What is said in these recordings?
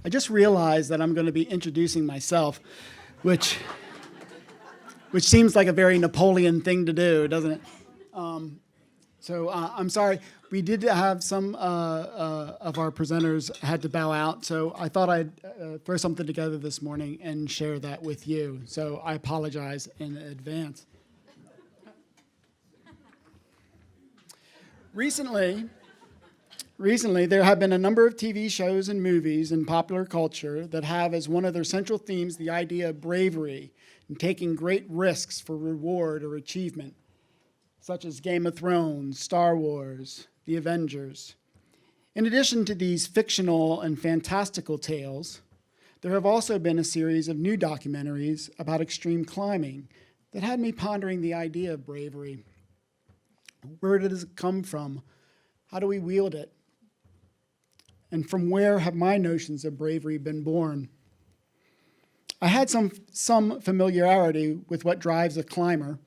I just realized that I'm going to be introducing myself, which seems like a very Napoleon thing to do, doesn't it? I'm sorry. We did have some of our presenters had to bow out, so I thought I'd throw something together this morning and share that with you. So I apologize in advance. Recently, there have been a number of TV shows and movies in popular culture that have as one of their central themes the idea of bravery and taking great risks for reward or achievement, such as Game of Thrones, Star Wars, The Avengers. In addition to these fictional and fantastical tales, there have also been a series of new documentaries about extreme climbing that had me pondering the idea of bravery. Where does it come from? How do we wield it? And from where have my notions of bravery been born? I had some familiarity with what drives a climber,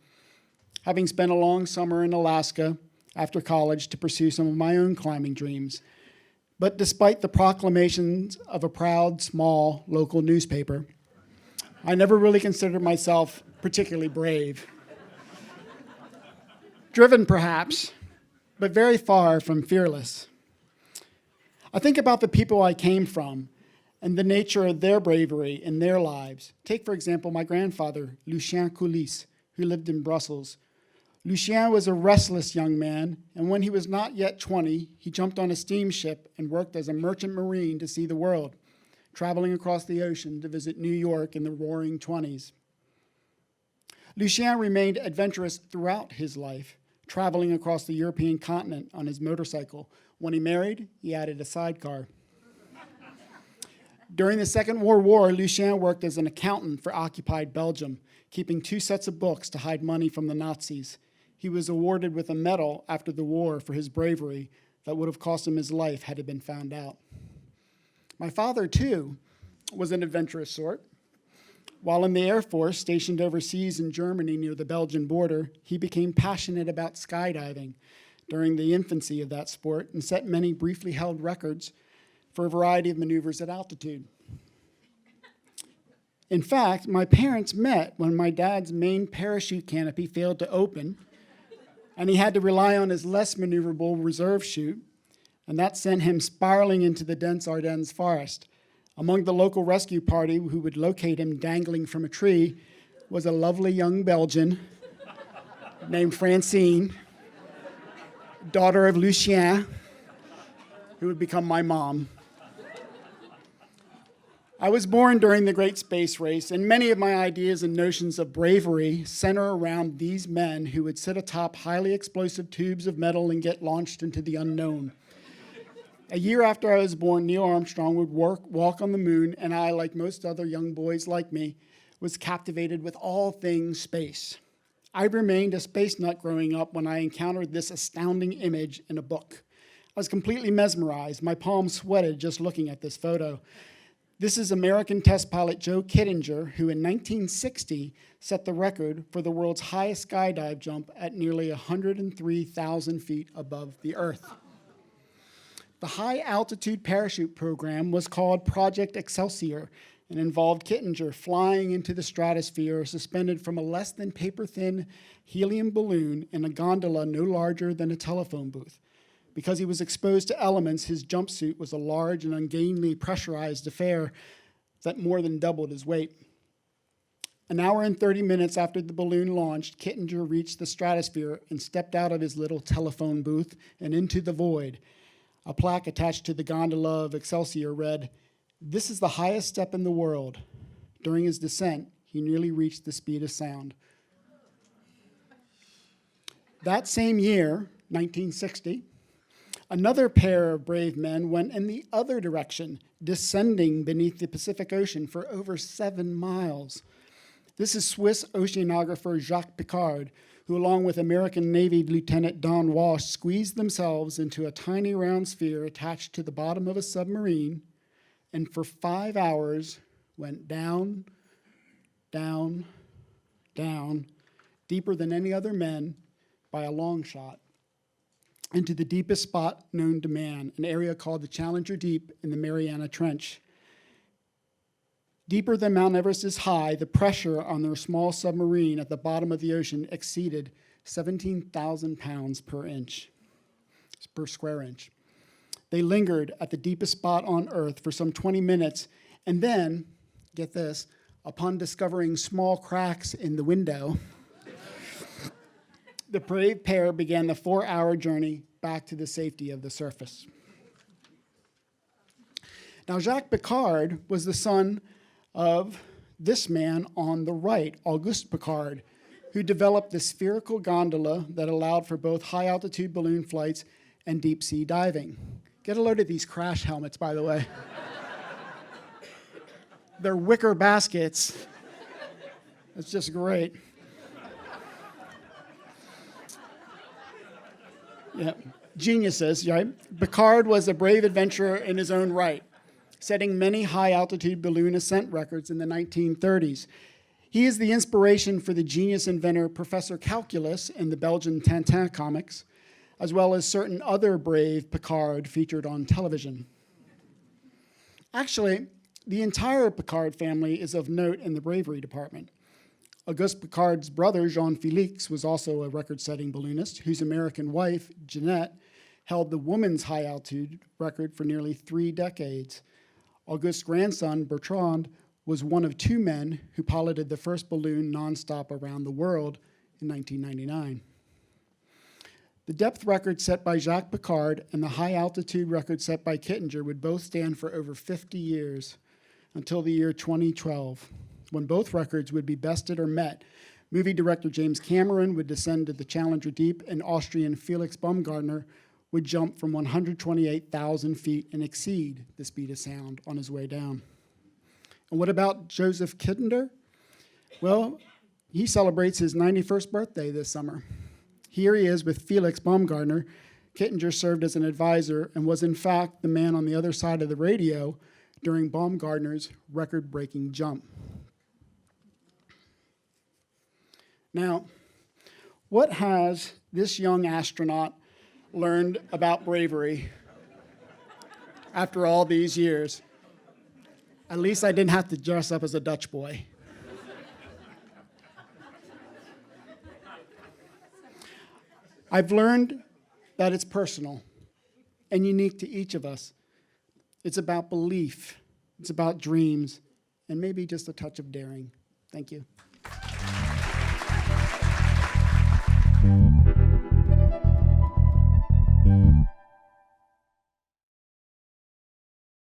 having spent a long summer in Alaska after college to pursue some of my own climbing dreams. But despite the proclamations of a proud, small, local newspaper, I never really considered myself particularly brave. Driven, perhaps, but very far from fearless. I think about the people I came from and the nature of their bravery in their lives. Take, for example, my grandfather, Lucien Coulis, who lived in Brussels. Lucien was a restless young man, and when he was not yet 20, he jumped on a steamship and worked as a merchant marine to see the world, traveling across the ocean to visit New York in the roaring 20s. Lucien remained adventurous throughout his life, traveling across the European continent on his motorcycle. When he married, he added a sidecar. During the Second World War, Lucien worked as an accountant for occupied Belgium, keeping 2 sets of books to hide money from the Nazis. He was awarded with a medal after the war for his bravery that would have cost him his life had it been found out. My father, too, was an adventurous sort. While in the Air Force, stationed overseas in Germany near the Belgian border, he became passionate about skydiving during the infancy of that sport and set many briefly held records for a variety of maneuvers at altitude. In fact, my parents met when my dad's main parachute canopy failed to open, and he had to rely on his less maneuverable reserve chute, and that sent him spiraling into the dense Ardennes forest. Among the local rescue party who would locate him dangling from a tree was a lovely young Belgian named Francine, daughter of Lucien, who would become my mom. I was born during the Great Space Race, and many of my ideas and notions of bravery center around these men who would sit atop highly explosive tubes of metal and get launched into the unknown. A year after I was born, Neil Armstrong would walk on the moon, and I, like most other young boys like me, was captivated with all things space. I remained a space nut growing up when I encountered this astounding image in a book. I was completely mesmerized. My palms sweated just looking at this photo. This is American test pilot Joe Kittinger, who in 1960 set the record for the world's highest skydive jump at nearly 103,000 feet above the Earth. The high-altitude parachute program was called Project Excelsior and involved Kittinger flying into the stratosphere suspended from a less than paper-thin helium balloon in a gondola no larger than a telephone booth. Because he was exposed to elements, his jumpsuit was a large and ungainly pressurized affair that more than doubled his weight. An hour and 30 minutes after the balloon launched, Kittinger reached the stratosphere and stepped out of his little telephone booth and into the void. A plaque attached to the gondola of Excelsior read, "This is the highest step in the world." During his descent, he nearly reached the speed of sound. That same year, 1960, another pair of brave men went in the other direction, descending beneath the Pacific Ocean for over 7 miles. This is Swiss oceanographer Jacques Piccard, who along with American Navy Lieutenant Don Walsh squeezed themselves into a tiny round sphere attached to the bottom of a submarine and for 5 hours went down, down, down, deeper than any other men by a long shot. into the deepest spot known to man, an area called the Challenger Deep in the Mariana Trench. Deeper than Mount Everest is high, the pressure on their small submarine at the bottom of the ocean exceeded 17,000 pounds per square inch. They lingered at the deepest spot on Earth for some 20 minutes, and then, get this, upon discovering small cracks in the window, the brave pair began the 4-hour journey back to the safety of the surface. Now, Jacques Piccard was the son of this man on the right, Auguste Piccard, who developed the spherical gondola that allowed for both high-altitude balloon flights and deep-sea diving. Get a load of these crash helmets, by the way. They're wicker baskets. It's just great. Yeah, geniuses, right? Piccard was a brave adventurer in his own right, setting many high-altitude balloon ascent records in the 1930s. He is the inspiration for the genius inventor Professor Calculus in the Belgian Tintin comics, as well as certain other brave Piccard featured on television. Actually, the entire Piccard family is of note in the bravery department. Auguste Piccard's brother, Jean-Félix, was also a record-setting balloonist, whose American wife, Jeanette, held the woman's high-altitude record for nearly 3 decades. Auguste's grandson, Bertrand, was one of 2 men who piloted the first balloon nonstop around the world in 1999. The depth record set by Jacques Piccard and the high-altitude record set by Kittinger would both stand for over 50 years, until the year 2012, when both records would be bested or met. Movie director James Cameron would descend to the Challenger Deep, and Austrian Felix Baumgartner would jump from 128,000 feet and exceed the speed of sound on his way down. And what about Joseph Kittinger? Well, he celebrates his 91st birthday this summer. Here he is with Felix Baumgartner. Kittinger served as an advisor and was in fact the man on the other side of the radio during Baumgartner's record-breaking jump. Now, what has this young astronaut learned about bravery after all these years? At least I didn't have to dress up as a Dutch boy. I've learned that it's personal and unique to each of us. It's about belief, it's about dreams, and maybe just a touch of daring. Thank you.